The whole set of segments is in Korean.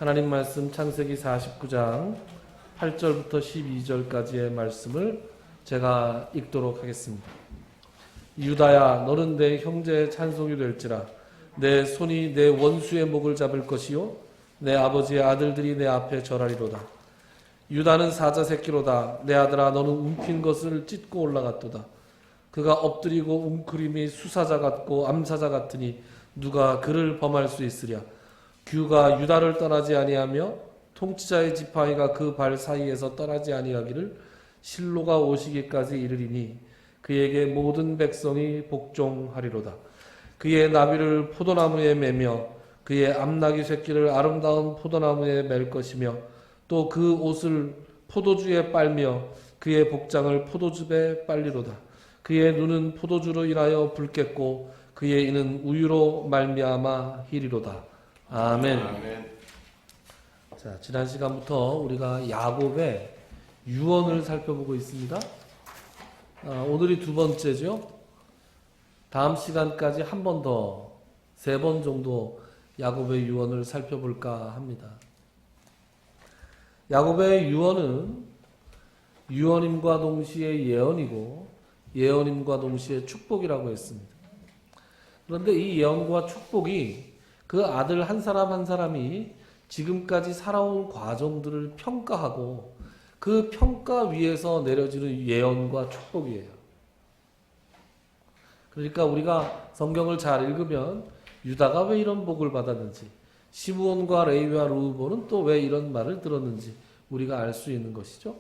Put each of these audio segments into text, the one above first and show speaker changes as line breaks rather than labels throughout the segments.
하나님 말씀 창세기 49장 8절부터 12절까지의 말씀을 제가 읽도록 하겠습니다. 유다야, 너는 내 형제의 찬송이 될지라. 내 손이 내 원수의 목을 잡을 것이요 내 아버지의 아들들이 내 앞에 절하리로다. 유다는 사자 새끼로다. 내 아들아, 너는 움킨 것을 찢고 올라갔도다. 그가 엎드리고 웅크림이 수사자 같고 암사자 같으니 누가 그를 범할 수 있으랴. 규가 유다를 떠나지 아니하며 통치자의 지팡이가 그 발 사이에서 떠나지 아니하기를 실로가 오시기까지 이르리니 그에게 모든 백성이 복종하리로다. 그의 나비를 포도나무에 매며 그의 암나귀 새끼를 아름다운 포도나무에 맬 것이며 또 그 옷을 포도주에 빨며 그의 복장을 포도즙에 빨리로다. 그의 눈은 포도주로 인하여 붉겠고 그의 이는 우유로 말미암아 희리로다. 아멘. 자, 지난 시간부터 우리가 야곱의 유언을 살펴보고 있습니다. 오늘이 두 번째죠. 다음 시간까지 한 번 더, 세 번 정도 야곱의 유언을 살펴볼까 합니다. 야곱의 유언은 유언임과 동시에 예언이고 예언임과 동시에 축복이라고 했습니다. 그런데 이 예언과 축복이 그 아들 한 사람 한 사람이 지금까지 살아온 과정들을 평가하고 그 평가 위에서 내려지는 예언과 축복이에요. 그러니까 우리가 성경을 잘 읽으면 유다가 왜 이런 복을 받았는지, 시므온과 레위와 르우본은 또 왜 이런 말을 들었는지 우리가 알 수 있는 것이죠.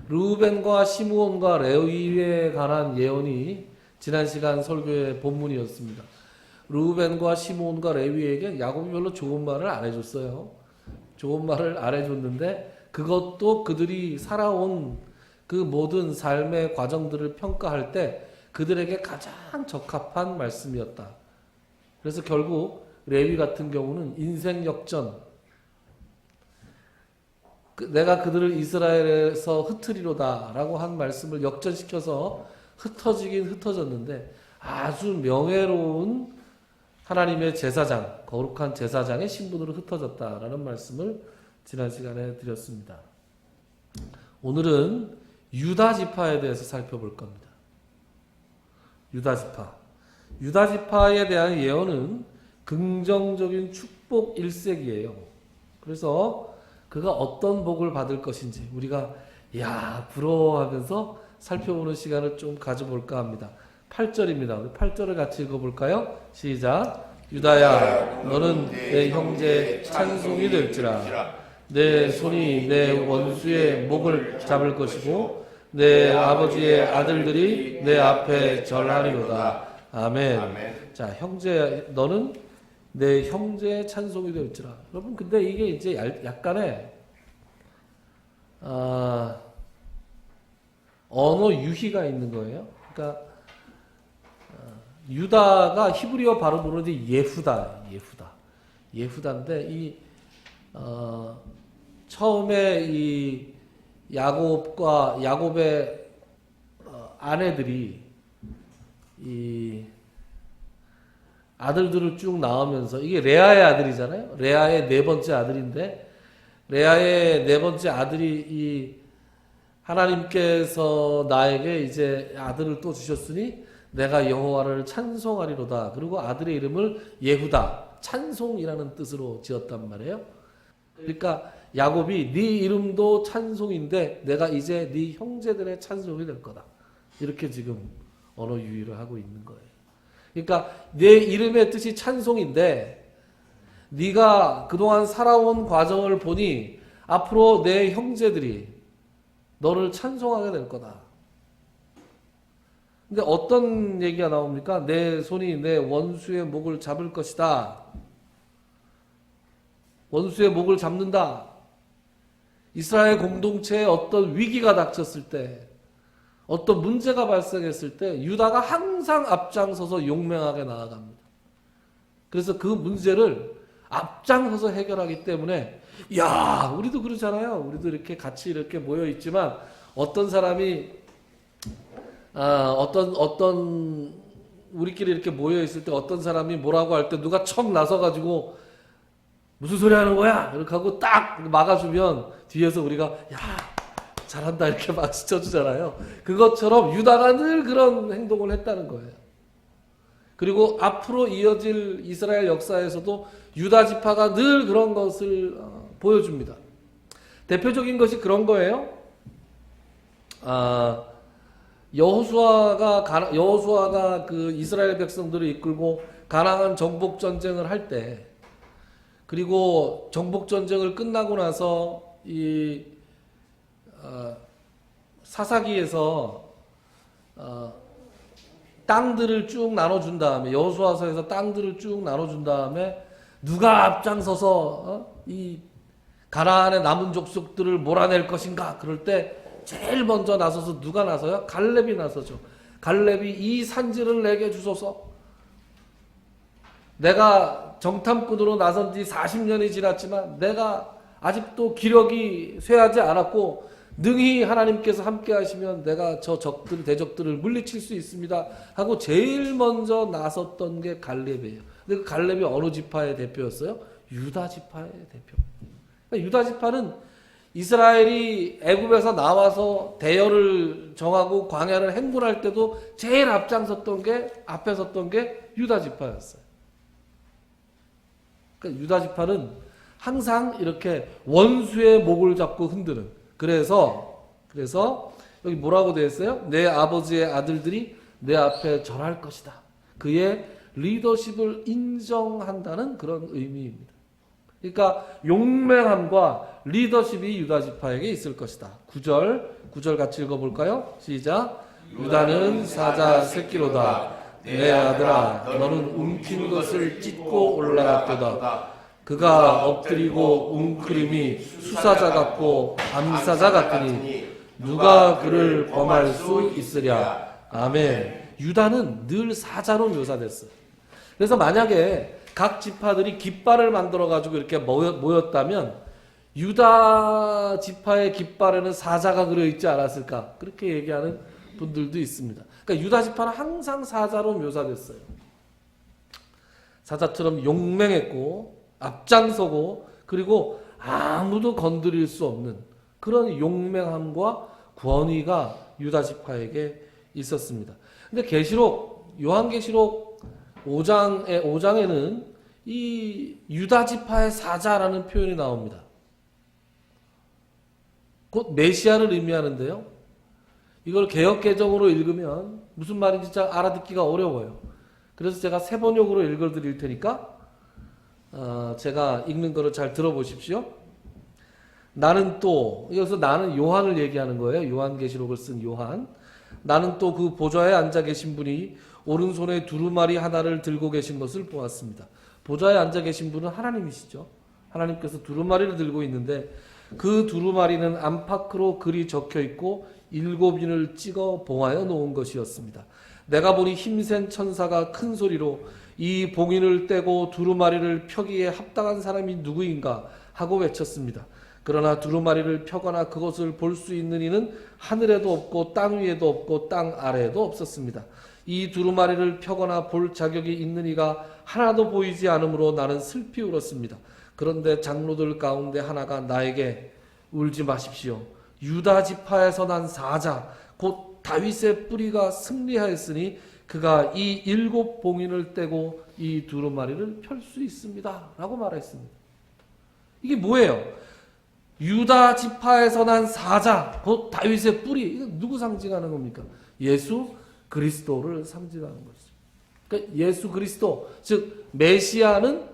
르우벤과 시므온과 레위에 관한 예언이 지난 시간 설교의 본문이었습니다. 르우벤과 시므온과 레위에게 야곱이 별로 좋은 말을 안 해줬어요. 좋은 말을 안 해줬는데 그것도 그들이 살아온 그 모든 삶의 과정들을 평가할 때 그들에게 가장 적합한 말씀이었다. 그래서 결국 레위 같은 경우는 인생 역전, 내가 그들을 이스라엘에서 흩으리로다 라고 한 말씀을 역전시켜서 흩어지긴 흩어졌는데 아주 명예로운 하나님의 제사장, 거룩한 제사장의 신분으로 흩어졌다라는 말씀을 지난 시간에 드렸습니다. 오늘은 유다 지파에 대해서 살펴볼 겁니다. 유다 지파. 유다 지파에 대한 예언은 긍정적인 축복 일색이에요. 그래서 그가 어떤 복을 받을 것인지 우리가 부러워하면서 살펴보는 시간을 좀 가져볼까 합니다. 8절입니다. 우리 8절을 같이 읽어볼까요? 시작. 유다야, 너는 내 형제의 찬송이 될지라. 내 손이 내 원수의 목을 잡을 것이고 내 아버지의 아들들이 내 앞에 절하리로다. 아멘. 자, 형제, 너는 내 형제의 찬송이 될지라. 여러분, 근데 이게 이제 약간의 언어 유희가 있는 거예요. 그러니까 유다가 히브리어 발음으로는 예후다인데 처음에 이 야곱의 아내들이 이 아들들을 쭉 낳으면서 이게 레아의 아들이잖아요. 레아의 네 번째 아들인데 레아의 네 번째 아들이 이 하나님께서 나에게 이제 아들을 또 주셨으니 내가 여호와를 찬송하리로다. 그리고 아들의 이름을 예후다, 찬송이라는 뜻으로 지었단 말이에요. 그러니까 야곱이 네 이름도 찬송인데 내가 이제 네 형제들의 찬송이 될 거다. 이렇게 지금 언어 유희를 하고 있는 거예요. 그러니까 내 이름의 뜻이 찬송인데 네가 그동안 살아온 과정을 보니 앞으로 내 형제들이 너를 찬송하게 될 거다. 근데 어떤 얘기가 나옵니까? 내 손이 내 원수의 목을 잡을 것이다. 원수의 목을 잡는다. 이스라엘 공동체에 어떤 위기가 닥쳤을 때, 어떤 문제가 발생했을 때 유다가 항상 앞장서서 용맹하게 나아갑니다. 그래서 그 문제를 앞장서서 해결하기 때문에 우리도 그러잖아요. 우리도 이렇게 같이 이렇게 모여 있지만 어떤 사람이 우리끼리 이렇게 모여 있을 때 어떤 사람이 뭐라고 할 때 누가 척 나서 가지고 무슨 소리 하는 거야? 이렇게 하고 딱 막아주면 뒤에서 우리가 야 잘한다 이렇게 박수 쳐주잖아요. 그것처럼 유다가 늘 그런 행동을 했다는 거예요. 그리고 앞으로 이어질 이스라엘 역사에서도 유다 지파가 늘 그런 것을 보여줍니다. 대표적인 것이 그런 거예요. 여호수아가 그 이스라엘 백성들을 이끌고 가나안 정복 전쟁을 할 때, 그리고 정복 전쟁을 끝나고 나서 이 사사기에서 땅들을 쭉 나눠준 다음에, 여호수아서에서 땅들을 쭉 나눠준 다음에 누가 앞장서서 이 가나안의 남은 족속들을 몰아낼 것인가 그럴 때 제일 먼저 나서서 누가 나서요? 갈렙이 나서죠. 갈렙이 이 산지를 내게 주소서. 내가 정탐꾼으로 나선 지 40년이 지났지만 내가 아직도 기력이 쇠하지 않았고 능히 하나님께서 함께 하시면 내가 저 대적들을 물리칠 수 있습니다 하고 제일 먼저 나섰던 게 갈렙이에요. 근데 그 갈렙이 어느 지파의 대표였어요? 유다 지파의 대표. 그러니까 유다 지파는 이스라엘이 애굽에서 나와서 대열을 정하고 광야를 행군할 때도 제일 앞에 섰던 게 유다 지파였어요. 그러니까 유다 지파는 항상 이렇게 원수의 목을 잡고 흔드는. 그래서 여기 뭐라고 되어 있어요? 내 아버지의 아들들이 내 앞에 절할 것이다. 그의 리더십을 인정한다는 그런 의미입니다. 그러니까 용맹함과 리더십이 유다 지파에게 있을 것이다. 9절 같이 읽어볼까요? 시작. 유다는 사자 새끼로다. 내 아들아 너는 움킨 것을 찢고 올라갔도다. 그가 엎드리고 웅크림이 수사자 같고 암사자 같으니 누가 그를 범할 수 있으랴. 아멘. 유다는 늘 사자로 묘사됐어요. 그래서 만약에 각 지파들이 깃발을 만들어 가지고 이렇게 모였다면 유다 지파의 깃발에는 사자가 그려 있지 않았을까, 그렇게 얘기하는 분들도 있습니다. 그러니까 유다 지파는 항상 사자로 묘사됐어요. 사자처럼 용맹했고 앞장서고 그리고 아무도 건드릴 수 없는 그런 용맹함과 권위가 유다 지파에게 있었습니다. 근데 요한계시록 5장에는 이 유다 지파의 사자라는 표현이 나옵니다. 곧 메시아를 의미하는데요. 이걸 개역개정으로 읽으면 무슨 말인지 잘 알아듣기가 어려워요. 그래서 제가 세번역으로 읽어드릴 테니까 제가 읽는 거를 잘 들어보십시오. 나는 또, 여기서 나는 요한을 얘기하는 거예요. 요한계시록을 쓴 요한. 나는 또 그 보좌에 앉아 계신 분이 오른손에 두루마리 하나를 들고 계신 것을 보았습니다. 보좌에 앉아 계신 분은 하나님이시죠. 하나님께서 두루마리를 들고 있는데 그 두루마리는 안팎으로 글이 적혀 있고 7인을 찍어 봉하여 놓은 것이었습니다. 내가 보니 힘센 천사가 큰 소리로 이 봉인을 떼고 두루마리를 펴기에 합당한 사람이 누구인가 하고 외쳤습니다. 그러나 두루마리를 펴거나 그것을 볼 수 있는 이는 하늘에도 없고 땅 위에도 없고 땅 아래에도 없었습니다. 이 두루마리를 펴거나 볼 자격이 있는 이가 하나도 보이지 않으므로 나는 슬피 울었습니다. 그런데 장로들 가운데 하나가 나에게 울지 마십시오. 유다 지파에서 난 사자 곧 다윗의 뿌리가 승리하였으니 그가 이 7봉인을 떼고 이 두루마리를 펼 수 있습니다 라고 말했습니다. 이게 뭐예요? 유다 지파에서 난 사자 곧 다윗의 뿌리. 이거 누구 상징하는 겁니까? 예수 그리스도를 상징하는 것이죠. 그러니까 예수 그리스도, 즉 메시아는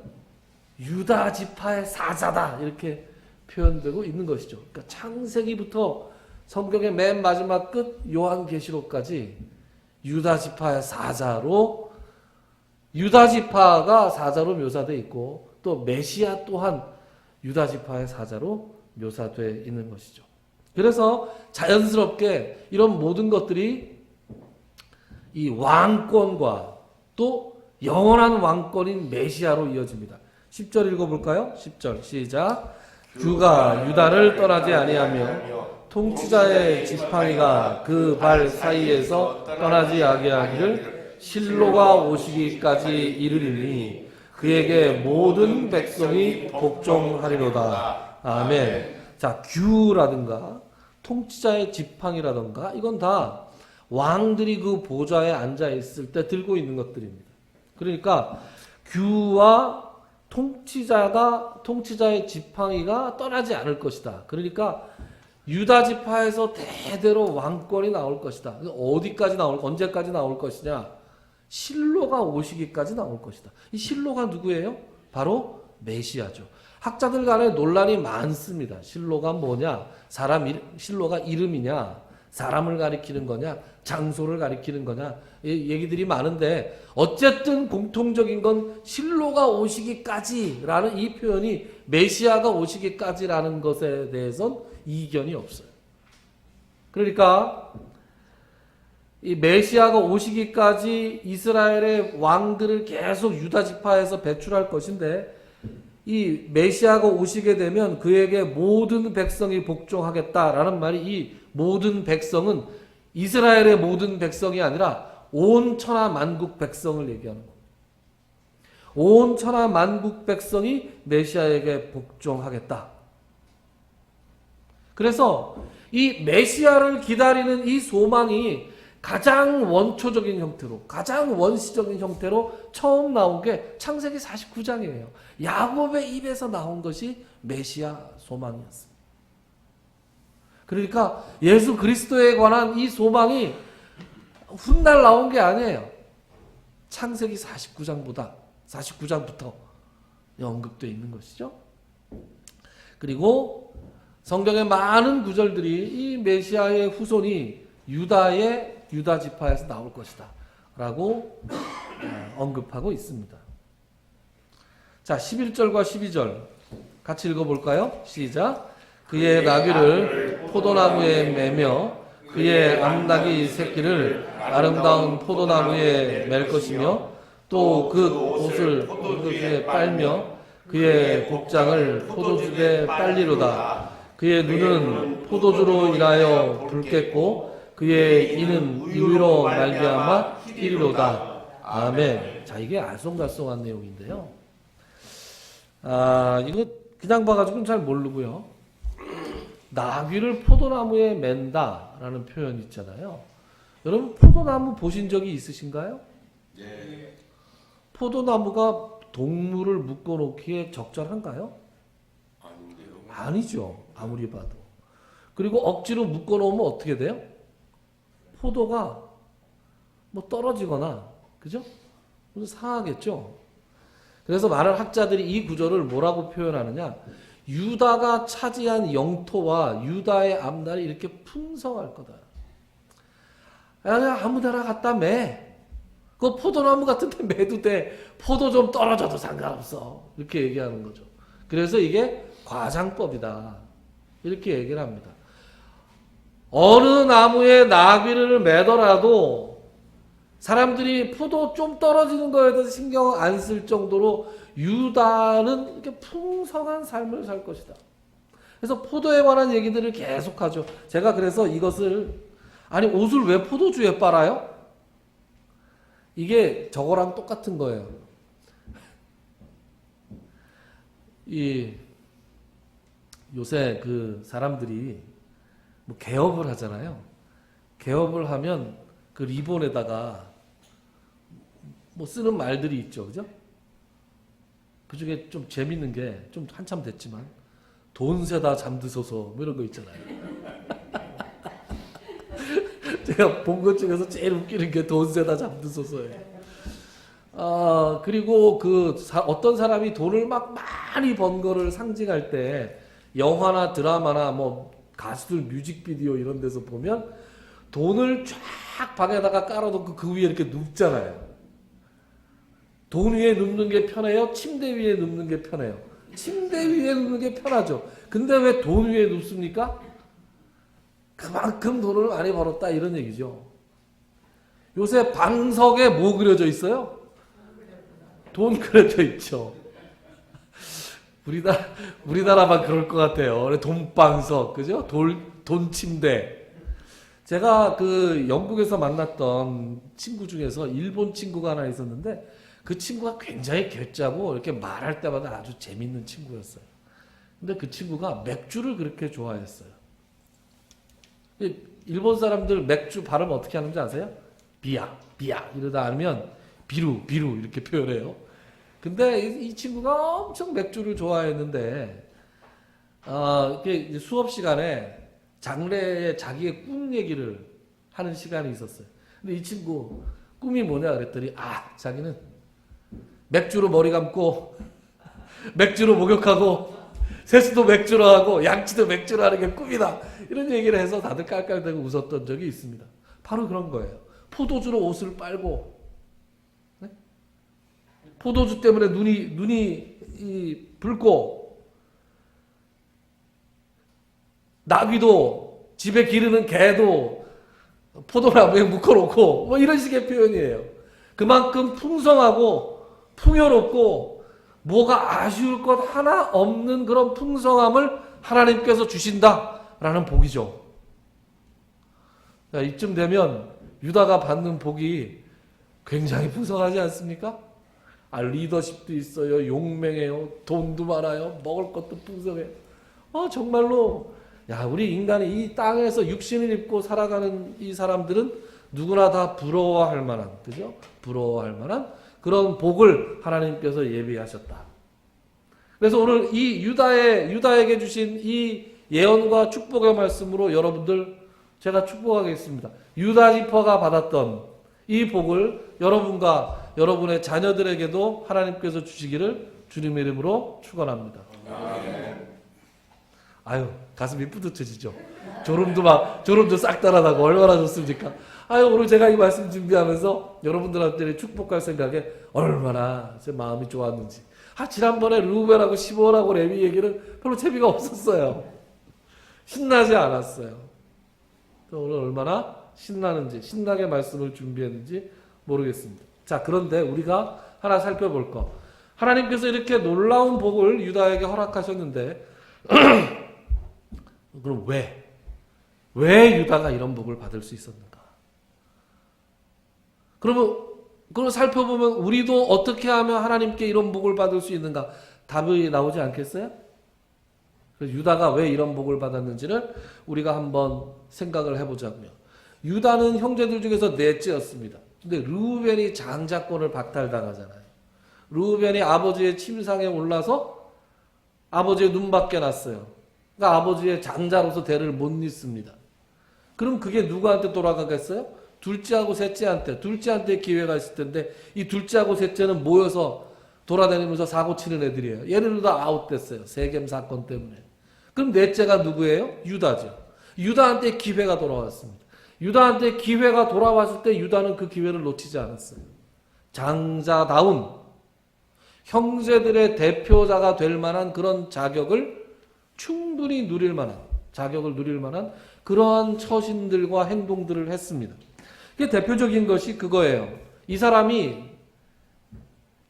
유다 지파의 사자다 이렇게 표현되고 있는 것이죠. 그러니까 창세기부터 성경의 맨 마지막 끝 요한계시록까지 유다 지파의 사자로, 유다 지파가 사자로 묘사되어 있고 또 메시아 또한 유다 지파의 사자로 묘사되어 있는 것이죠. 그래서 자연스럽게 이런 모든 것들이 이 왕권과 또 영원한 왕권인 메시아로 이어집니다. 10절 읽어볼까요? 10절 시작. 주가 유다를 떠나지 아니하며 통치자의 지팡이가 그 발 사이에서 떠나지 아니하기를 실로가 오시기까지 이르리니 그에게 모든 백성이 복종하리로다. 아멘. 자, 규라든가 통치자의 지팡이라든가 이건 다 왕들이 그 보좌에 앉아 있을 때 들고 있는 것들입니다. 그러니까 규와 통치자의 지팡이가 떠나지 않을 것이다. 그러니까 유다 지파에서 대대로 왕권이 나올 것이다. 언제까지 나올 것이냐? 실로가 오시기까지 나올 것이다. 이 실로가 누구예요? 바로 메시아죠. 학자들 간에 논란이 많습니다. 실로가 뭐냐? 실로가 이름이냐? 사람을 가리키는 거냐? 장소를 가리키는 거냐? 얘기들이 많은데 어쨌든 공통적인 건 실로가 오시기까지라는 이 표현이 메시아가 오시기까지라는 것에 대해선 이견이 없어요. 그러니까 이 메시아가 오시기까지 이스라엘의 왕들을 계속 유다 지파에서 배출할 것인데 이 메시아가 오시게 되면 그에게 모든 백성이 복종하겠다라는 말이 이 모든 백성은 이스라엘의 모든 백성이 아니라 온 천하 만국 백성을 얘기하는 겁니다. 온 천하 만국 백성이 메시아에게 복종하겠다. 그래서 이 메시아를 기다리는 이 소망이 가장 원초적인 형태로, 가장 원시적인 형태로 처음 나온 게 창세기 49장이에요. 야곱의 입에서 나온 것이 메시아 소망이었습니다. 그러니까 예수 그리스도에 관한 이 소망이 훗날 나온 게 아니에요. 창세기 49장부터 언급되어 있는 것이죠. 그리고 성경의 많은 구절들이 이 메시아의 후손이 유다 지파에서 나올 것이다 라고 언급하고 있습니다. 자, 11절과 12절 같이 읽어볼까요? 시작. 그의 나귀를 포도나무에 매며 그의 암나귀 새끼를 아름다운 포도나무에 맬 것이며 또 그 옷을 포도주에 빨며 그의 복장을 포도주에 빨리로다. 그의 눈은 포도주로 인하여 붉겠고 그의 이는 이위로 말미암아 희리로다. 아멘. 자, 이게 알쏭달쏭한 내용인데요. 이거 그냥 봐가지고는 잘 모르고요. 나귀를 포도나무에 맨다라는 표현 있잖아요. 여러분 포도나무 보신 적이 있으신가요? 네. 포도나무가 동물을 묶어놓기에 적절한가요? 아니죠. 아무리 봐도. 그리고 억지로 묶어놓으면 어떻게 돼요? 포도가 뭐 떨어지거나, 그죠? 상하겠죠? 그래서 많은 학자들이 이 구절을 뭐라고 표현하느냐? 유다가 차지한 영토와 유다의 앞날이 이렇게 풍성할 거다. 그냥 아무데나 갖다 매. 그 포도나무 같은 데 매도 돼. 포도 좀 떨어져도 상관없어. 이렇게 얘기하는 거죠. 그래서 이게 과장법이다. 이렇게 얘기를 합니다. 어느 나무에 나귀를 매더라도 사람들이 포도 좀 떨어지는 거에 대해서 신경 안 쓸 정도로 유다는 이렇게 풍성한 삶을 살 것이다. 그래서 포도에 관한 얘기들을 계속하죠. 제가 그래서 이것을 옷을 왜 포도주에 빨아요? 이게 저거랑 똑같은 거예요. 요새 그 사람들이 뭐 개업을 하잖아요. 개업을 하면 그 리본에다가 뭐 쓰는 말들이 있죠. 그죠? 그 중에 좀 재밌는 게 좀 한참 됐지만 돈 세다 잠드소서 뭐 이런 거 있잖아요. 제가 본 것 중에서 제일 웃기는 게 돈 세다 잠드소서예요. 그리고 어떤 사람이 돈을 막 많이 번 거를 상징할 때 영화나 드라마나 뭐 가수들 뮤직비디오 이런 데서 보면 돈을 쫙 방에다가 깔아놓고 그 위에 이렇게 눕잖아요. 돈 위에 눕는 게 편해요? 침대 위에 눕는 게 편해요? 침대 위에 눕는 게 편하죠. 근데 왜 돈 위에 눕습니까? 그만큼 돈을 많이 벌었다 이런 얘기죠. 요새 방석에 뭐 그려져 있어요? 돈 그려져 있죠. 우리나라만 그럴 것 같아요. 돈방석, 그죠? 돈 침대. 제가 그 영국에서 만났던 친구 중에서 일본 친구가 하나 있었는데 그 친구가 굉장히 괴짜고 이렇게 말할 때마다 아주 재밌는 친구였어요. 근데 그 친구가 맥주를 그렇게 좋아했어요. 일본 사람들 맥주 발음 어떻게 하는지 아세요? 비야, 비야 이러다 하면 비루, 비루 이렇게 표현해요. 근데 이 친구가 엄청 맥주를 좋아했는데 이게 수업 시간에 장래에 자기의 꿈 얘기를 하는 시간이 있었어요. 근데 이 친구 꿈이 뭐냐 그랬더니 자기는 맥주로 머리 감고 맥주로 목욕하고 세수도 맥주로 하고 양치도 맥주로 하는 게 꿈이다. 이런 얘기를 해서 다들 깔깔대고 웃었던 적이 있습니다. 바로 그런 거예요. 포도주로 옷을 빨고, 네? 포도주 때문에 눈이 붉고, 나귀도 집에 기르는 개도 포도나무에 묶어놓고 뭐 이런 식의 표현이에요. 그만큼 풍성하고 풍요롭고 뭐가 아쉬울 것 하나 없는 그런 풍성함을 하나님께서 주신다라는 복이죠. 자, 이쯤 되면 유다가 받는 복이 굉장히 풍성하지 않습니까? 리더십도 있어요. 용맹해요. 돈도 많아요. 먹을 것도 풍성해요. 정말로 우리 인간이 이 땅에서 육신을 입고 살아가는 이 사람들은 누구나 다 부러워할 만한, 그죠? 부러워할 만한 그런 복을 하나님께서 예비하셨다. 그래서 오늘 이 유다에게 주신 이 예언과 축복의 말씀으로 여러분들 제가 축복하겠습니다. 유다 지파가 받았던 이 복을 여러분과 여러분의 자녀들에게도 하나님께서 주시기를 주님의 이름으로 축원합니다. 가슴이 뿌듯해지죠. 졸음도 싹 달아나고 얼마나 좋습니까? 오늘 제가 이 말씀 준비하면서 여러분들한테 축복할 생각에 얼마나 제 마음이 좋았는지. 지난번에 루벤하고 시몬하고 레위 얘기는 별로 재미가 없었어요. 신나지 않았어요. 오늘 얼마나 신나게 말씀을 준비했는지 모르겠습니다. 자, 그런데 우리가 하나 살펴볼 거. 하나님께서 이렇게 놀라운 복을 유다에게 허락하셨는데 그럼 왜 유다가 이런 복을 받을 수 있었는가? 그러면 그걸 살펴보면 우리도 어떻게 하면 하나님께 이런 복을 받을 수 있는가? 답이 나오지 않겠어요? 그래서 유다가 왜 이런 복을 받았는지를 우리가 한번 생각을 해보자고요. 유다는 형제들 중에서 넷째였습니다. 근데 르우벤이 장자권을 박탈당하잖아요. 르우벤이 아버지의 침상에 올라서 아버지의 눈밖에 났어요. 그러니까 아버지의 장자로서 대를 못 잇습니다. 그럼 그게 누구한테 돌아가겠어요? 둘째하고 셋째한테. 둘째한테 기회가 있을 텐데 이 둘째하고 셋째는 모여서 돌아다니면서 사고 치는 애들이에요. 얘네들 다 아웃됐어요. 세겜 사건 때문에. 그럼 넷째가 누구예요? 유다죠. 유다한테 기회가 돌아왔습니다. 유다한테 기회가 돌아왔을 때 유다는 그 기회를 놓치지 않았어요. 장자다운 형제들의 대표자가 될 만한 그런 자격을 충분히 누릴 만한 그러한 처신들과 행동들을 했습니다. 그 대표적인 것이 그거예요. 이 사람이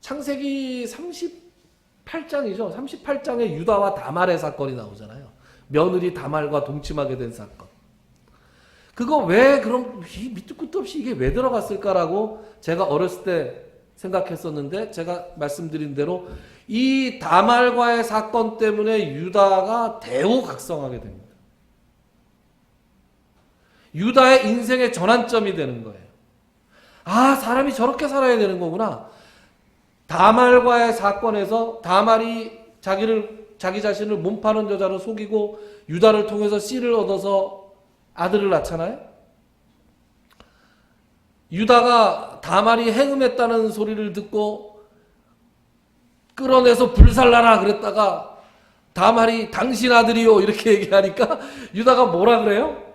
창세기 38장이죠. 38장에 유다와 다말의 사건이 나오잖아요. 며느리 다말과 동침하게 된 사건. 그거 왜 그럼 밑도 끝도 없이 이게 왜 들어갔을까라고 제가 어렸을 때 생각했었는데 제가 말씀드린 대로 이 다말과의 사건 때문에 유다가 대우각성하게 됩니다. 유다의 인생의 전환점이 되는 거예요. 사람이 저렇게 살아야 되는 거구나. 다말과의 사건에서 다말이 자기 자신을 몸파는 여자로 속이고 유다를 통해서 씨를 얻어서 아들을 낳잖아요. 유다가 다말이 행음했다는 소리를 듣고 끌어내서 불살라라 그랬다가 다말이 당신 아들이요 이렇게 얘기하니까 유다가 뭐라 그래요?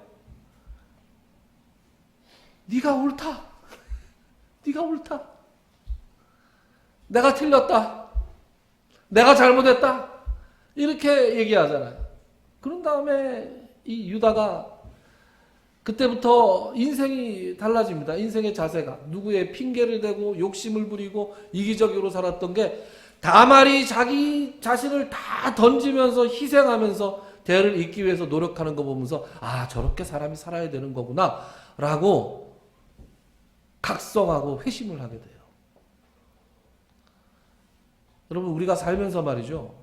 네가 옳다. 내가 틀렸다. 내가 잘못했다. 이렇게 얘기하잖아요. 그런 다음에 이 유다가 그때부터 인생이 달라집니다. 인생의 자세가. 누구의 핑계를 대고 욕심을 부리고 이기적으로 살았던 게 다말이 자기 자신을 다 던지면서 희생하면서 대를 잇기 위해서 노력하는 거 보면서 저렇게 사람이 살아야 되는 거구나 라고 각성하고 회심을 하게 돼요. 여러분, 우리가 살면서 말이죠.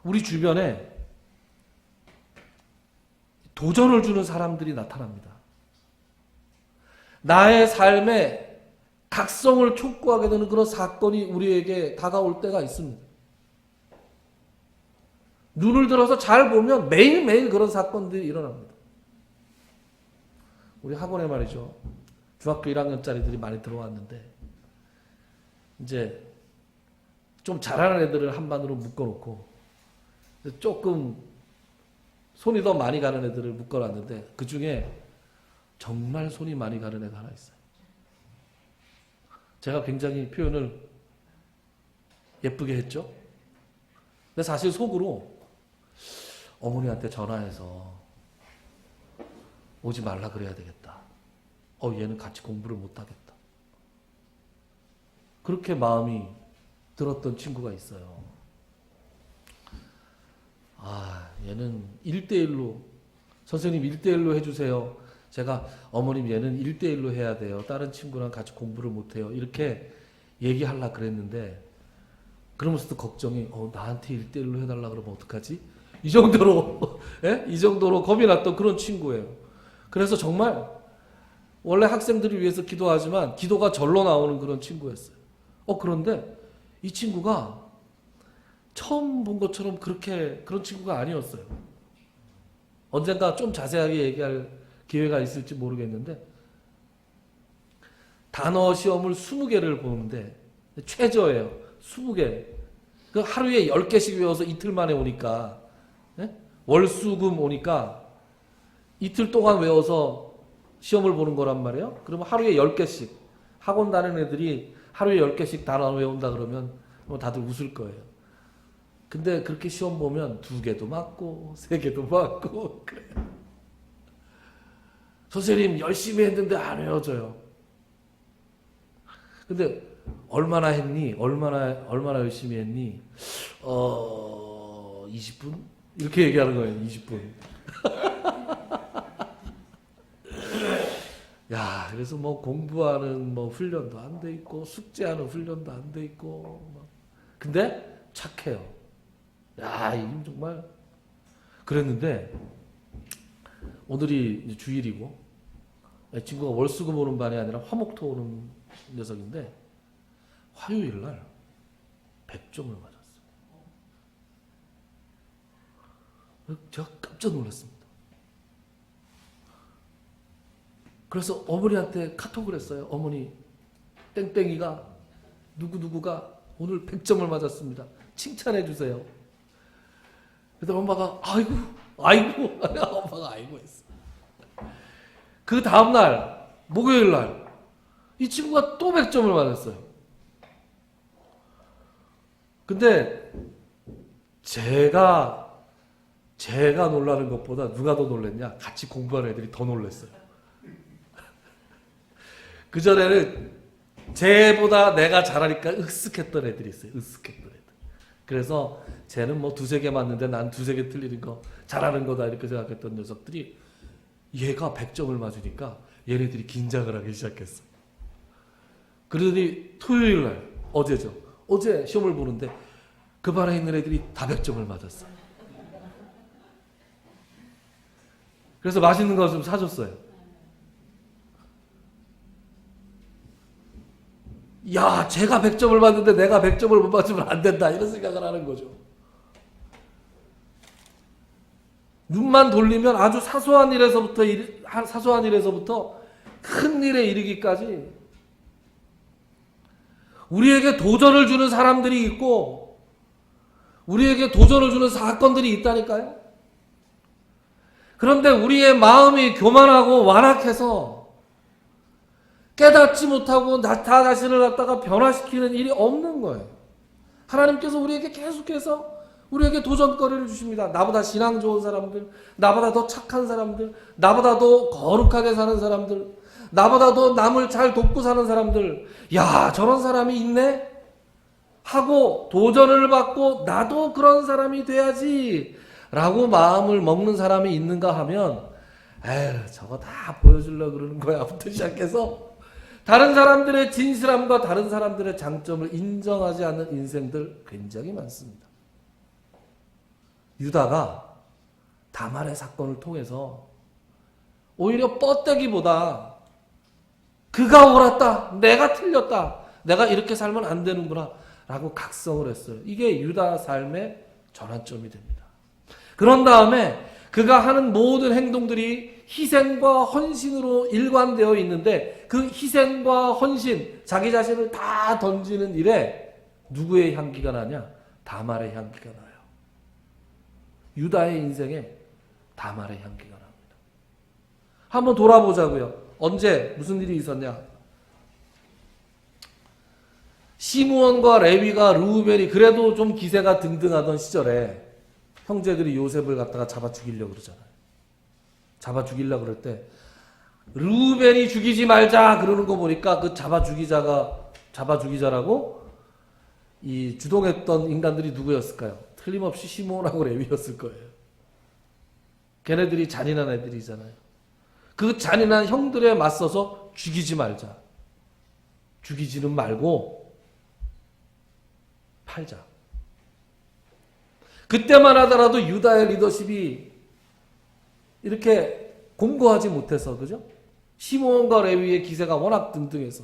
우리 주변에 도전을 주는 사람들이 나타납니다. 나의 삶에 각성을 촉구하게 되는 그런 사건이 우리에게 다가올 때가 있습니다. 눈을 들어서 잘 보면 매일매일 그런 사건들이 일어납니다. 우리 학원에 말이죠. 중학교 1학년짜리들이 많이 들어왔는데 이제 좀 잘하는 애들을 한 반으로 묶어놓고 조금 손이 더 많이 가는 애들을 묶어놨는데 그 중에 정말 손이 많이 가는 애가 하나 있어요. 제가 굉장히 표현을 예쁘게 했죠. 근데 사실 속으로 어머니한테 전화해서 오지 말라 그래야 되겠다. 얘는 같이 공부를 못하겠다. 그렇게 마음이 들었던 친구가 있어요. 얘는 1대1로 선생님 1대1로 해주세요. 제가 어머님 얘는 1대1로 해야 돼요. 다른 친구랑 같이 공부를 못해요. 이렇게 얘기하려고 그랬는데 그러면서도 걱정이 나한테 1대1로 해달라 그러면 어떡하지? 이 정도로 예? 이 정도로 겁이 났던 그런 친구예요. 그래서 정말 원래 학생들을 위해서 기도하지만 기도가 절로 나오는 그런 친구였어요. 그런데 이 친구가 처음 본 것처럼 그런 친구가 아니었어요. 언젠가 좀 자세하게 얘기할 기회가 있을지 모르겠는데 단어 시험을 20개를 보는데 최저예요. 20개. 그 하루에 10개씩 외워서 이틀 만에 오니까 월수금 오니까 이틀 동안 외워서 시험을 보는 거란 말이에요. 그러면 하루에 10개씩 학원 다니는 애들이 하루에 10개씩 단어 외운다 그러면 다들 웃을 거예요. 근데 그렇게 시험 보면 2개도 맞고 3개도 맞고 그래요. 선생님 열심히 했는데 안 외워져요. 근데 얼마나 했니? 얼마나 열심히 했니? 20분? 이렇게 얘기하는 거예요. 20분. 야, 그래서 공부하는 훈련도 안 돼 있고 숙제하는 훈련도 안 돼 있고 근데 착해요. 야, 이건 정말 그랬는데 오늘이 이제 주일이고 친구가 월수금 오는 반이 아니라 화목토 오는 녀석인데 화요일 날 100점을 맞았어요. 제가 깜짝 놀랐습니다. 그래서 어머니한테 카톡을 했어요. 어머니, 땡땡이가 누구누구가 오늘 100점을 맞았습니다. 칭찬해 주세요. 그랬더니 엄마가 아이고 엄마가 아이고 했어. 그 다음날 목요일 날 이 친구가 또 100점을 맞았어요. 근데 제가 놀라는 것보다 누가 더 놀랬냐? 같이 공부하는 애들이 더 놀랐어요. 그전에는 쟤보다 내가 잘하니까 으쓱했던 애들이 있어요. 으쓱했던 애들. 그래서 쟤는 2-3개 맞는데 난 2-3개 틀리는 거 잘하는 거다 이렇게 생각했던 녀석들이 얘가 100점을 맞으니까 얘네들이 긴장을 하기 시작했어. 그러더니 토요일 날 어제죠. 어제 시험을 보는데 그 반에 있는 애들이 다 100점을 맞았어요. 그래서 맛있는 거 좀 사줬어요. 야, 제가 100점을 맞는데 내가 100점을 못 맞으면 안 된다. 이런 생각을 하는 거죠. 눈만 돌리면 아주 사소한 일에서부터 큰 일에 이르기까지 우리에게 도전을 주는 사람들이 있고 우리에게 도전을 주는 사건들이 있다니까요. 그런데 우리의 마음이 교만하고 완악해서 깨닫지 못하고 나 자신을 갖다가 변화시키는 일이 없는 거예요. 하나님께서 우리에게 계속해서 우리에게 도전거리를 주십니다. 나보다 신앙 좋은 사람들, 나보다 더 착한 사람들, 나보다 더 거룩하게 사는 사람들, 나보다 더 남을 잘 돕고 사는 사람들, 야, 저런 사람이 있네? 하고 도전을 받고 나도 그런 사람이 돼야지 라고 마음을 먹는 사람이 있는가 하면 에휴, 저거 다 보여주려고 그러는 거야 부터 시작해서 다른 사람들의 진실함과 다른 사람들의 장점을 인정하지 않는 인생들 굉장히 많습니다. 유다가 다말의 사건을 통해서 오히려 뻗대기보다 그가 옳았다, 내가 틀렸다, 내가 이렇게 살면 안 되는구나 라고 각성을 했어요. 이게 유다 삶의 전환점이 됩니다. 그런 다음에 그가 하는 모든 행동들이 희생과 헌신으로 일관되어 있는데 그 희생과 헌신, 자기 자신을 다 던지는 일에 누구의 향기가 나냐? 다말의 향기가 나요. 유다의 인생에 다말의 향기가 납니다. 한번 돌아보자고요. 언제 무슨 일이 있었냐? 시므온과 레위가 르우벨이 그래도 좀 기세가 등등하던 시절에 형제들이 요셉을 갖다가 잡아 죽이려고 그러잖아요. 잡아 죽이려고 그럴 때 르우벨이 죽이지 말자 그러는 거 보니까 그 잡아 죽이자라고 이 주동했던 인간들이 누구였을까요? 틀림없이 시므온하고 레위였을 거예요. 걔네들이 잔인한 애들이잖아요. 그 잔인한 형들에 맞서서 죽이지 말자. 죽이지는 말고 팔자. 그때만 하더라도 유다의 리더십이 이렇게 공고하지 못해서, 그죠? 시므온과 레위의 기세가 워낙 등등해서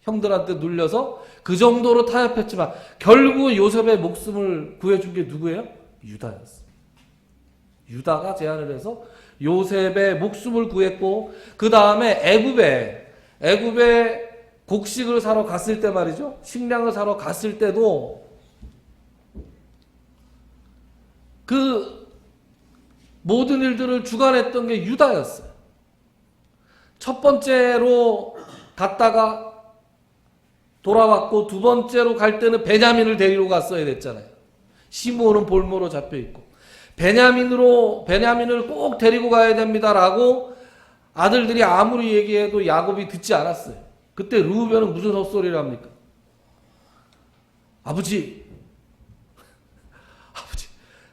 형들한테 눌려서 그 정도로 타협했지만 결국 요셉의 목숨을 구해준 게 누구예요? 유다였어요. 유다가 제안을 해서 요셉의 목숨을 구했고 그 다음에 애굽에 곡식을 사러 갔을 때 말이죠. 식량을 사러 갔을 때도 그 모든 일들을 주관했던 게 유다였어요. 첫 번째로 갔다가 돌아왔고 두 번째로 갈 때는 베냐민을 데리러 갔어야 됐잖아요. 시므온은 볼모로 잡혀 있고 베냐민을 꼭 데리고 가야 됩니다라고 아들들이 아무리 얘기해도 야곱이 듣지 않았어요. 그때 르우벤은 무슨 헛소리를 합니까? 아버지,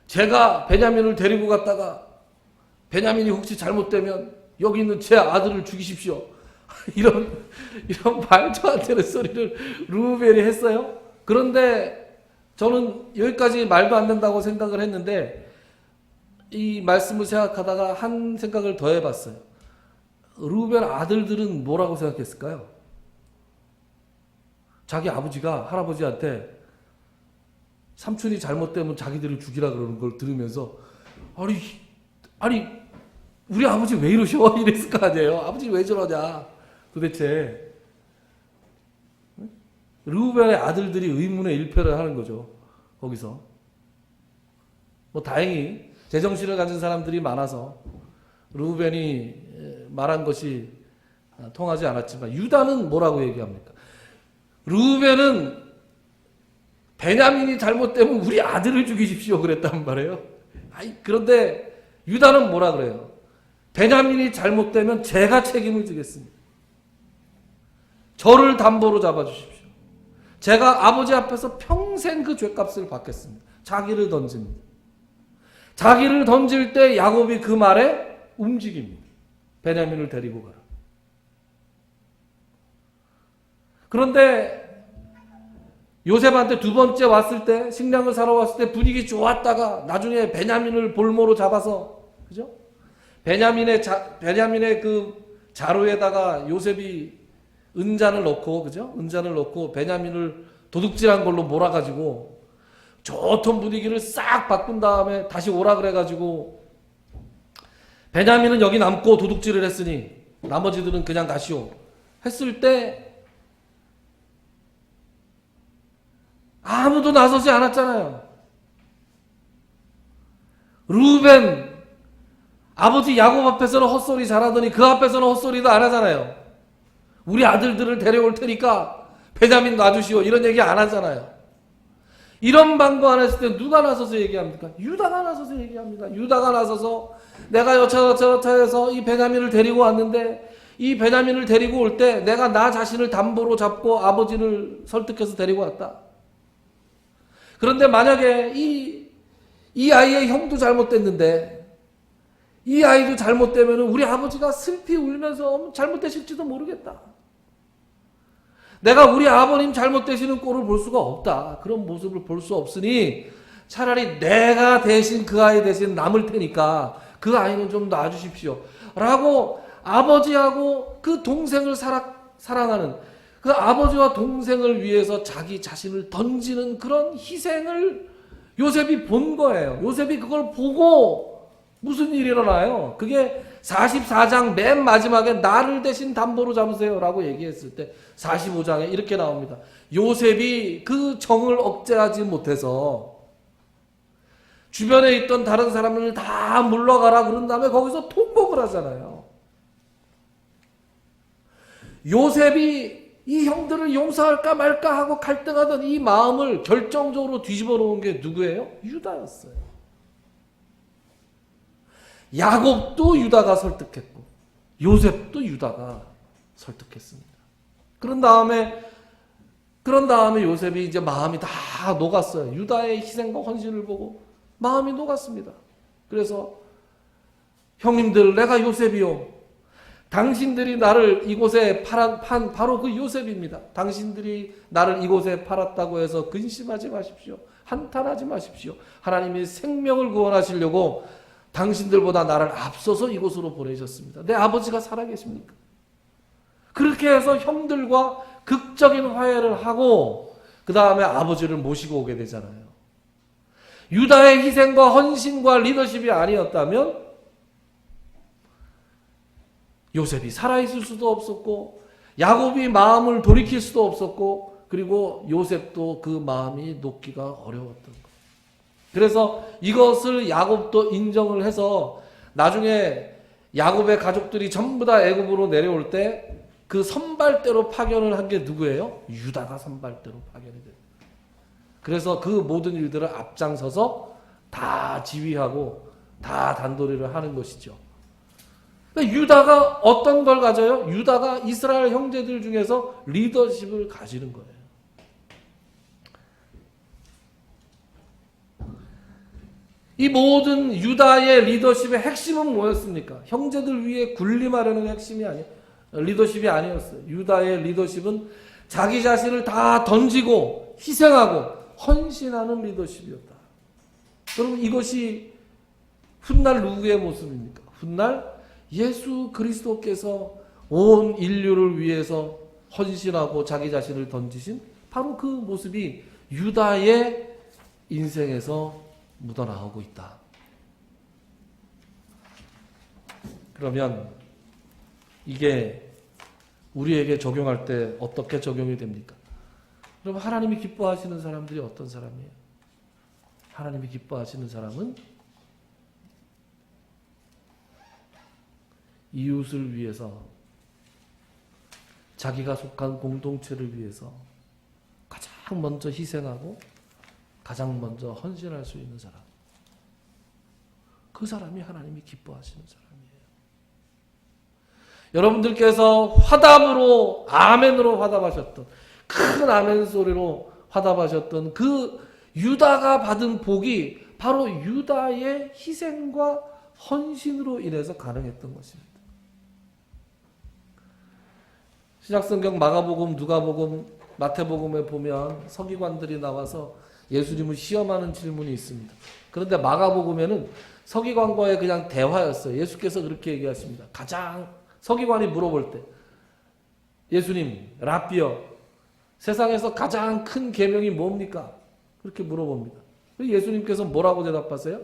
제가 베냐민을 데리고 갔다가 베냐민이 혹시 잘못되면 여기 있는 제 아들을 죽이십시오. 이런 말도 안 되는 소리를 르우벤이 했어요. 그런데 저는 여기까지 말도 안 된다고 생각을 했는데 이 말씀을 생각하다가 한 생각을 더 해봤어요. 르우벤 아들들은 뭐라고 생각했을까요? 자기 아버지가 할아버지한테 삼촌이 잘못되면 자기들을 죽이라 그러는 걸 들으면서 아니 우리 아버지 왜 이러셔? 이랬을 거 아니에요. 아버지 왜 저러냐 도대체. 르우벤의 아들들이 의문의 일패를 하는 거죠. 거기서 뭐 다행히 제정신을 가진 사람들이 많아서 르우벤이 말한 것이 통하지 않았지만 유다는 뭐라고 얘기합니까? 르우벤은 베냐민이 잘못되면 우리 아들을 죽이십시오 그랬단 말이에요. 그런데 유다는 뭐라 그래요? 베냐민이 잘못되면 제가 책임을 지겠습니다. 저를 담보로 잡아주십시오. 제가 아버지 앞에서 평생 그 죗값을 받겠습니다. 자기를 던집니다. 자기를 던질 때 야곱이 그 말에 움직입니다. 베냐민을 데리고 가라. 그런데 요셉한테 두 번째 왔을 때 식량을 사러 왔을 때 분위기 좋았다가 나중에 베냐민을 볼모로 잡아서, 그죠? 베냐민의 그 자루에다가 요셉이 은잔을 넣고, 그죠? 은잔을 넣고 베냐민을 도둑질한 걸로 몰아가지고 좋던 분위기를 싹 바꾼 다음에 다시 오라 그래가지고 베냐민은 여기 남고 도둑질을 했으니 나머지들은 그냥 가시오 했을 때 아무도 나서지 않았잖아요. 르우벤 아버지 야곱 앞에서는 헛소리 잘하더니 그 앞에서는 헛소리도 안 하잖아요. 우리 아들들을 데려올 테니까 베냐민 놔주시오 이런 얘기 안 하잖아요. 이런 방법 안 했을 때 누가 나서서 얘기합니까? 유다가 나서서 얘기합니다. 유다가 나서서 내가 여차여차해서 이 베냐민을 데리고 왔는데 이 베냐민을 데리고 올 때 내가 나 자신을 담보로 잡고 아버지를 설득해서 데리고 왔다. 그런데 만약에 이 아이의 형도 잘못됐는데 이 아이도 잘못되면 우리 아버지가 슬피 울면서 잘못되실지도 모르겠다. 내가 우리 아버님 잘못되시는 꼴을 볼 수가 없다. 그런 모습을 볼 수 없으니 차라리 내가 대신 그 아이 대신 남을 테니까 그 아이는 좀 놔주십시오. 라고 아버지하고 그 동생을 사랑하는 그 아버지와 동생을 위해서 자기 자신을 던지는 그런 희생을 요셉이 본 거예요. 요셉이 그걸 보고 무슨 일이 일어나요? 그게 44장 맨 마지막에 나를 대신 담보로 잡으세요 라고 얘기했을 때 45장에 이렇게 나옵니다. 요셉이 그 정을 억제하지 못해서 주변에 있던 다른 사람을 다 물러가라 그런 다음에 거기서 통곡을 하잖아요. 요셉이 이 형들을 용서할까 말까 하고 갈등하던 이 마음을 결정적으로 뒤집어 놓은 게 누구예요? 유다였어요. 야곱도 유다가 설득했고 요셉도 유다가 설득했습니다. 그런 다음에 요셉이 이제 마음이 다 녹았어요. 유다의 희생과 헌신을 보고 마음이 녹았습니다. 그래서 형님들 내가 요셉이요. 당신들이 나를 이곳에 판 바로 그 요셉입니다. 당신들이 나를 이곳에 팔았다고 해서 근심하지 마십시오. 한탄하지 마십시오. 하나님이 생명을 구원하시려고 당신들보다 나를 앞서서 이곳으로 보내셨습니다. 내 아버지가 살아계십니까? 그렇게 해서 형들과 극적인 화해를 하고 그 다음에 아버지를 모시고 오게 되잖아요. 유다의 희생과 헌신과 리더십이 아니었다면 요셉이 살아있을 수도 없었고 야곱이 마음을 돌이킬 수도 없었고 그리고 요셉도 그 마음이 놓기가 어려웠던 거예요. 그래서 이것을 야곱도 인정을 해서 나중에 야곱의 가족들이 전부 다 애굽으로 내려올 때 그 선발대로 파견을 한 게 누구예요? 유다가 선발대로 파견이 됩니다. 그래서 그 모든 일들을 앞장서서 다 지휘하고 다 단도리를 하는 것이죠. 유다가 어떤 걸 가져요? 유다가 이스라엘 형제들 중에서 리더십을 가지는 거예요. 이 모든 유다의 리더십의 핵심은 뭐였습니까? 형제들 위에 군림하려는 핵심이 리더십이 아니었어요. 유다의 리더십은 자기 자신을 다 던지고 희생하고 헌신하는 리더십이었다. 여러분 이것이 훗날 누구의 모습입니까? 훗날 예수 그리스도께서 온 인류를 위해서 헌신하고 자기 자신을 던지신 바로 그 모습이 유다의 인생에서 묻어나오고 있다. 그러면 이게 우리에게 적용할 때 어떻게 적용이 됩니까? 여러분 하나님이 기뻐하시는 사람들이 어떤 사람이에요? 하나님이 기뻐하시는 사람은 이웃을 위해서 자기가 속한 공동체를 위해서 가장 먼저 희생하고 가장 먼저 헌신할 수 있는 사람. 그 사람이 하나님이 기뻐하시는 사람이에요. 여러분들께서 화답으로 아멘으로 화답하셨던 큰 아멘 소리로 화답하셨던 그 유다가 받은 복이 바로 유다의 희생과 헌신으로 인해서 가능했던 것입니다. 신약성경 마가복음, 누가복음, 마태복음에 보면 서기관들이 나와서 예수님을 시험하는 질문이 있습니다. 그런데 마가복음에는 서기관과의 그냥 대화였어요. 예수께서 그렇게 얘기하십니다. 서기관이 물어볼 때 예수님, 라삐여, 세상에서 가장 큰 계명이 뭡니까? 그렇게 물어봅니다. 예수님께서 뭐라고 대답하세요?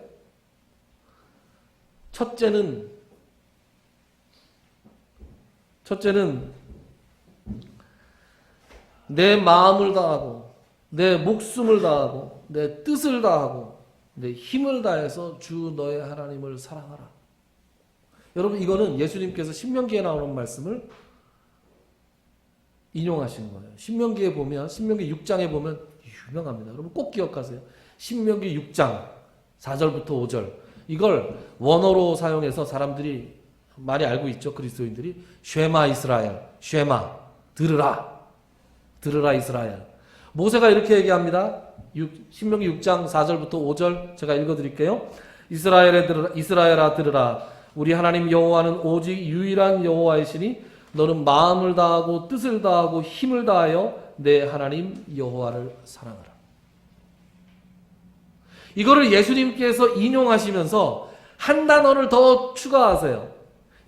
첫째는 내 마음을 다하고 내 목숨을 다하고 내 뜻을 다하고 내 힘을 다해서 주 너의 하나님을 사랑하라. 여러분 이거는 예수님께서 신명기에 나오는 말씀을 인용하신 거예요. 신명기 6장에 보면 유명합니다. 여러분 꼭 기억하세요. 신명기 6장 4절부터 5절 이걸 원어로 사용해서 사람들이 많이 알고 있죠. 그리스도인들이 쉐마 이스라엘, 쉐마 들으라 이스라엘. 모세가 이렇게 얘기합니다. 신명기 6장 4절부터 5절 제가 읽어드릴게요. 이스라엘아 들으라. 우리 하나님 여호와는 오직 유일한 여호와이시니 너는 마음을 다하고 뜻을 다하고 힘을 다하여 내 하나님 여호와를 사랑하라. 이거를 예수님께서 인용하시면서 한 단어를 더 추가하세요.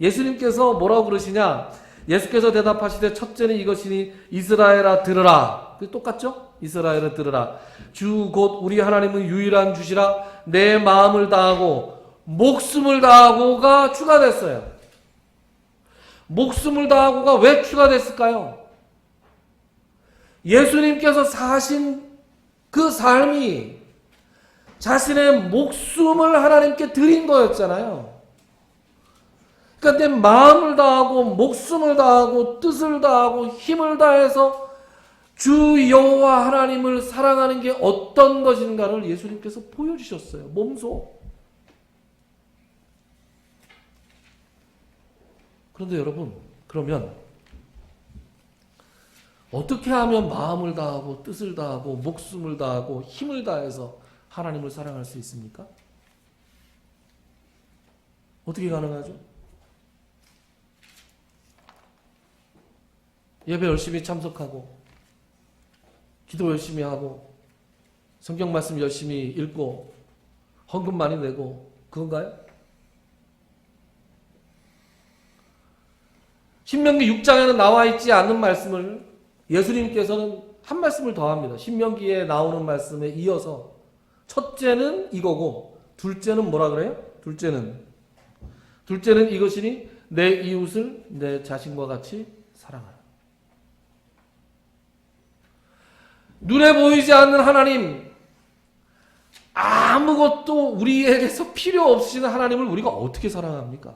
예수님께서 뭐라고 그러시냐? 예수께서 대답하시되 첫째는 이것이니 이스라엘아 들으라. 똑같죠? 이스라엘아 들으라. 주 곧 우리 하나님은 유일한 주시라. 내 마음을 다하고 목숨을 다하고가 추가됐어요. 목숨을 다하고가 왜 추가됐을까요? 예수님께서 사신 그 삶이 자신의 목숨을 하나님께 드린 거였잖아요. 그러니까 내 마음을 다하고 목숨을 다하고 뜻을 다하고 힘을 다해서 주 여호와 하나님을 사랑하는 게 어떤 것인가를 예수님께서 보여주셨어요. 몸소. 그런데 여러분, 그러면 어떻게 하면 마음을 다하고 뜻을 다하고 목숨을 다하고 힘을 다해서 하나님을 사랑할 수 있습니까? 어떻게 가능하죠? 예배 열심히 참석하고 기도 열심히 하고 성경 말씀 열심히 읽고 헌금 많이 내고 그건가요? 신명기 6장에는 나와 있지 않는 말씀을 예수님께서는 한 말씀을 더합니다. 신명기에 나오는 말씀에 이어서 첫째는 이거고 둘째는 뭐라 그래요? 둘째는 이것이니 내 이웃을 내 자신과 같이 사랑하라. 눈에 보이지 않는 하나님, 아무것도 우리에게서 필요 없으신 하나님을 우리가 어떻게 사랑합니까?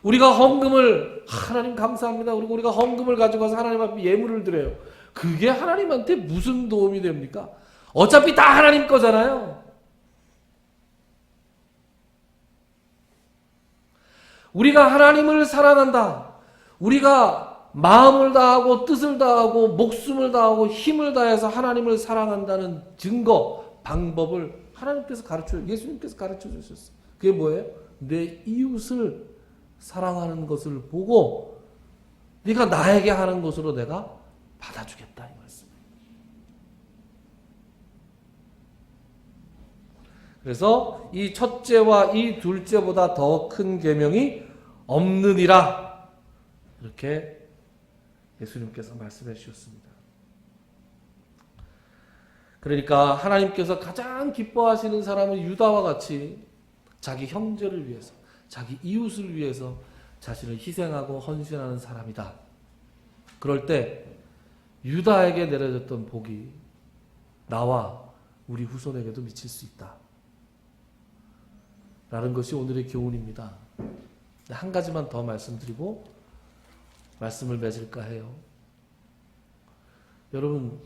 우리가 헌금을, 하나님 감사합니다. 그리고 우리가 헌금을 가져가서 하나님 앞에 예물을 드려요. 그게 하나님한테 무슨 도움이 됩니까? 어차피 다 하나님 거잖아요. 우리가 하나님을 사랑한다. 우리가 마음을 다하고 뜻을 다하고 목숨을 다하고 힘을 다해서 하나님을 사랑한다는 증거, 방법을 하나님께서 예수님께서 가르쳐 주셨어요. 그게 뭐예요? 내 이웃을 사랑하는 것을 보고 네가 나에게 하는 것으로 내가 받아주겠다 이 말씀이에요. 그래서 이 첫째와 이 둘째보다 더 큰 계명이 없느니라 이렇게 예수님께서 말씀해 주셨습니다. 그러니까 하나님께서 가장 기뻐하시는 사람은 유다와 같이 자기 형제를 위해서 자기 이웃을 위해서 자신을 희생하고 헌신하는 사람이다. 그럴 때 유다에게 내려졌던 복이 나와 우리 후손에게도 미칠 수 있다. 라는 것이 오늘의 교훈입니다. 한 가지만 더 말씀드리고 말씀을 맺을까 해요. 여러분,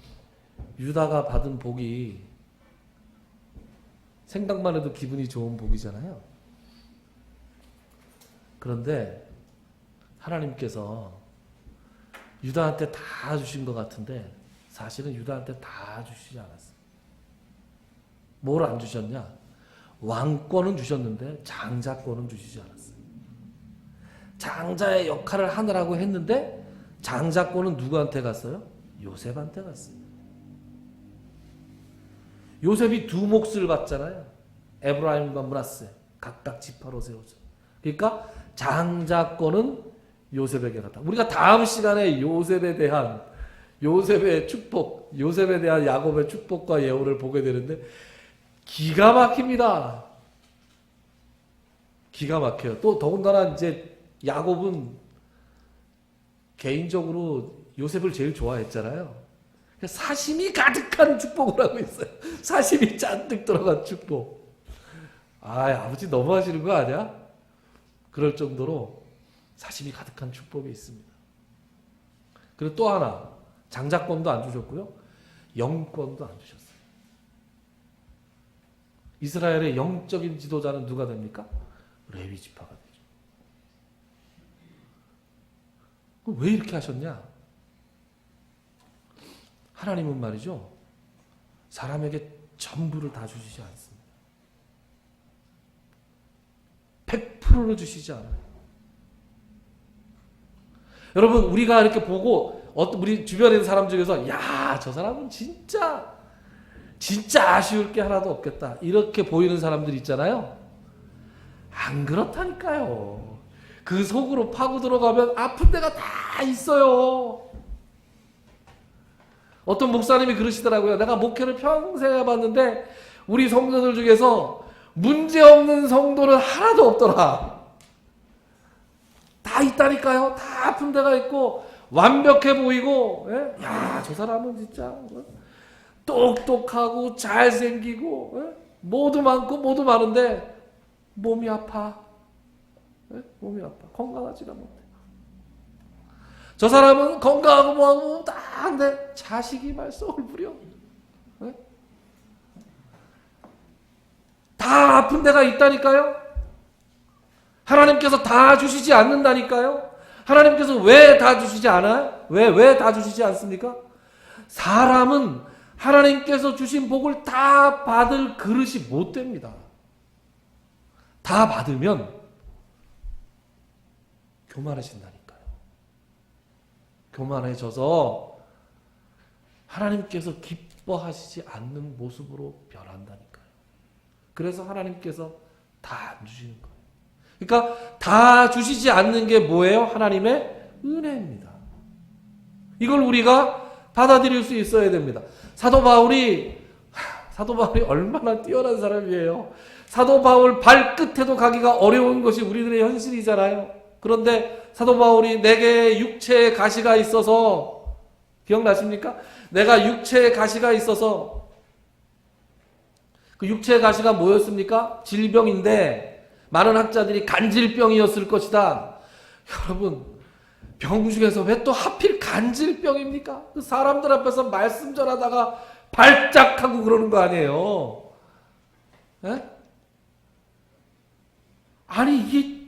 유다가 받은 복이 생각만 해도 기분이 좋은 복이잖아요. 그런데 하나님께서 유다한테 다 주신 것 같은데 사실은 유다한테 다 주시지 않았어요. 뭘 안 주셨냐? 왕권은 주셨는데 장자권은 주시지 않았어요. 장자의 역할을 하느라고 했는데 장자권은 누구한테 갔어요? 요셉한테 갔어요. 요셉이 두 몫을 받잖아요. 에브라임과 므낫세 각각 지파로 세워져. 그러니까 장자권은 요셉에게 갔다. 우리가 다음 시간에 요셉에 대한 요셉의 축복, 요셉에 대한 야곱의 축복과 예언을 보게 되는데 기가 막힙니다. 기가 막혀요. 또 더군다나 이제 야곱은 개인적으로 요셉을 제일 좋아했잖아요. 사심이 가득한 축복을 하고 있어요. 사심이 잔뜩 들어간 축복. 아버지 너무하시는 거 아니야? 그럴 정도로 사심이 가득한 축복이 있습니다. 그리고 또 하나, 장자권도 안 주셨고요. 영권도 안 주셨어요. 이스라엘의 영적인 지도자는 누가 됩니까? 레위 지파가 되죠. 왜 이렇게 하셨냐? 하나님은 말이죠. 사람에게 전부를 다 주시지 않습니다. 100%를 주시지 않아요. 여러분, 우리가 이렇게 보고 우리 주변에 있는 사람 중에서 야, 저 사람은 진짜 아쉬울 게 하나도 없겠다, 이렇게 보이는 사람들 있잖아요. 안 그렇다니까요. 그 속으로 파고 들어가면 아픈 데가 다 있어요. 어떤 목사님이 그러시더라고요. 내가 목회를 평생 해봤는데 우리 성도들 중에서 문제없는 성도는 하나도 없더라. 다 있다니까요. 다 아픈 데가 있고 완벽해 보이고, 예? 야, 저 사람은 진짜 똑똑하고 잘생기고, 예? 모두 많고 모두 많은데 몸이 아파. 예? 몸이 아파. 건강하지가 못해. 저 사람은 건강하고 뭐하고 다 한데 자식이 말썽을 부려. 예? 다 아픈 데가 있다니까요. 하나님께서 다 주시지 않는다니까요. 하나님께서 왜 다 주시지 않아요? 왜 다 주시지 않습니까? 사람은 하나님께서 주신 복을 다 받을 그릇이 못 됩니다. 다 받으면 교만해진다니까요. 교만해져서 하나님께서 기뻐하시지 않는 모습으로 변한다니까요. 그래서 하나님께서 다 안 주시는 거예요. 그러니까 다 주시지 않는 게 뭐예요? 하나님의 은혜입니다. 이걸 우리가 받아들일 수 있어야 됩니다. 사도 바울이 얼마나 뛰어난 사람이에요. 사도 바울 발끝에도 가기가 어려운 것이 우리들의 현실이잖아요. 그런데 사도 바울이 내게 육체에 가시가 있어서, 기억나십니까? 내가 육체에 가시가 있어서, 그 육체의 가시가 뭐였습니까? 질병인데 많은 학자들이 간질병이었을 것이다. 여러분, 병 중에서 왜 또 하필 간질병입니까? 그 사람들 앞에서 말씀 전하다가 발작하고 그러는 거 아니에요? 에? 아니, 이게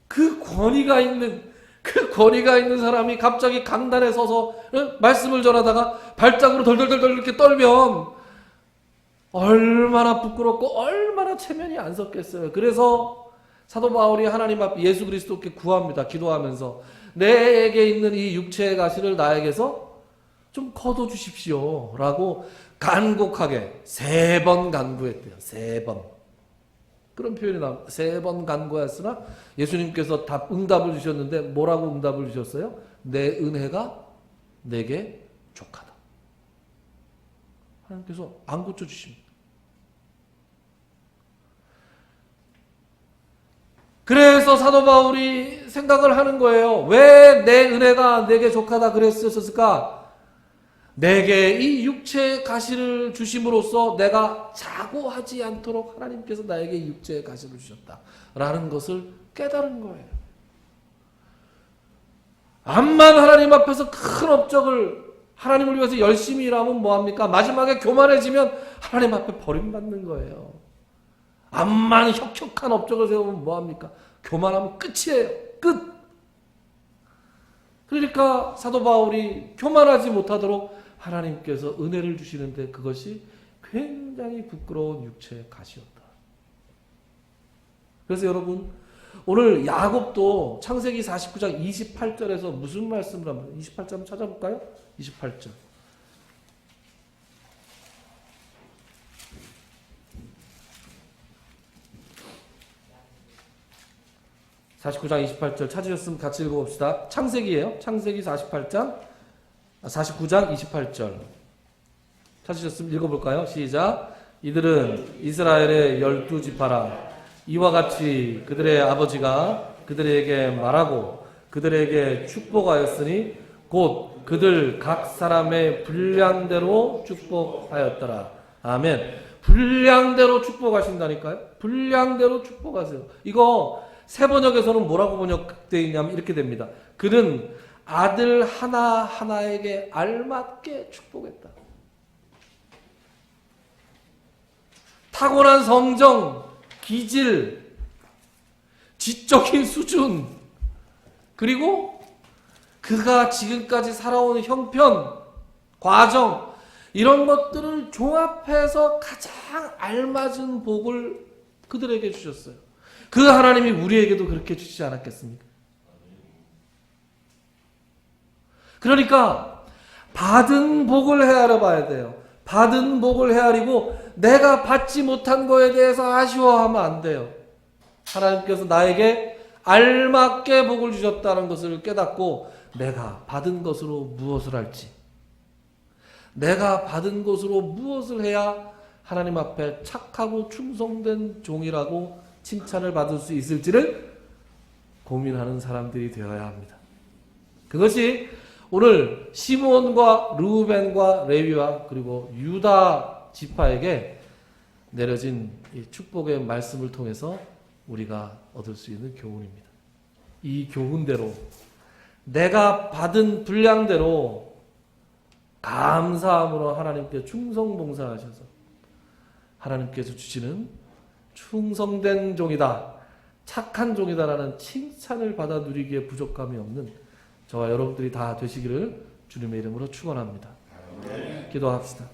그 권위가 있는 사람이 갑자기 강단에 서서 말씀을 전하다가 발작으로 덜덜덜덜 이렇게 떨면 얼마나 부끄럽고 얼마나 체면이 안 섰겠어요. 그래서 사도 바울이 하나님 앞에 예수 그리스도께 구합니다. 기도하면서 내게 있는 이 육체의 가시를 나에게서 좀 거둬 주십시오 라고 간곡하게 3번 간구했대요. 3번. 그런 표현이 나옵니다. 3번 간구했으나 예수님께서 응답을 주셨는데 뭐라고 응답을 주셨어요? 내 은혜가 내게 족하다. 하나님께서 안 고쳐주십니다. 그래서 사도 바울이 생각을 하는 거예요. 왜 내 은혜가 내게 족하다 그랬었을까? 내게 이 육체의 가시를 주심으로써 내가 자고하지 않도록 하나님께서 나에게 육체의 가시를 주셨다 라는 것을 깨달은 거예요. 암만 하나님 앞에서 큰 업적을 하나님을 위해서 열심히 일하면 뭐합니까? 마지막에 교만해지면 하나님 앞에 버림받는 거예요. 암만 혁혁한 업적을 세우면 뭐합니까? 교만하면 끝이에요. 끝. 그러니까 사도 바울이 교만하지 못하도록 하나님께서 은혜를 주시는데 그것이 굉장히 부끄러운 육체의 가시였다. 그래서 여러분, 오늘 야곱도 창세기 49장 28절에서 무슨 말씀을 합니까? 28절 한번 찾아볼까요? 28절. 49장 28절 찾으셨으면 같이 읽어봅시다. 창세기예요. 창세기 49장 28절. 찾으셨으면 읽어볼까요? 시작. 이들은 이스라엘의 12지파라. 이와 같이 그들의 아버지가 그들에게 말하고 그들에게 축복하였으니 곧 그들 각 사람의 분량대로 축복하였더라. 아멘. 분량대로 축복하신다니까요. 분량대로 축복하세요. 이거 새 번역에서는 뭐라고 번역되어 있냐면 이렇게 됩니다. 그는 아들 하나하나에게 알맞게 축복했다. 타고난 성정, 기질, 지적인 수준, 그리고 그가 지금까지 살아온 형편, 과정, 이런 것들을 종합해서 가장 알맞은 복을 그들에게 주셨어요. 그 하나님이 우리에게도 그렇게 주시지 않았겠습니까? 그러니까 받은 복을 헤아려 봐야 돼요. 받은 복을 헤아리고 내가 받지 못한 거에 대해서 아쉬워하면 안 돼요. 하나님께서 나에게 알맞게 복을 주셨다는 것을 깨닫고 내가 받은 것으로 무엇을 할지, 내가 받은 것으로 무엇을 해야 하나님 앞에 착하고 충성된 종이라고 칭찬을 받을 수 있을지를 고민하는 사람들이 되어야 합니다. 그것이 오늘 시므온과 르우벤과 레위와 그리고 유다 지파에게 내려진 이 축복의 말씀을 통해서 우리가 얻을 수 있는 교훈입니다. 이 교훈대로 내가 받은 분량대로 감사함으로 하나님께 충성 봉사하셔서 하나님께서 주시는 충성된 종이다, 착한 종이다라는 칭찬을 받아 누리기에 부족함이 없는 저와 여러분들이 다 되시기를 주님의 이름으로 축원합니다. 기도합시다.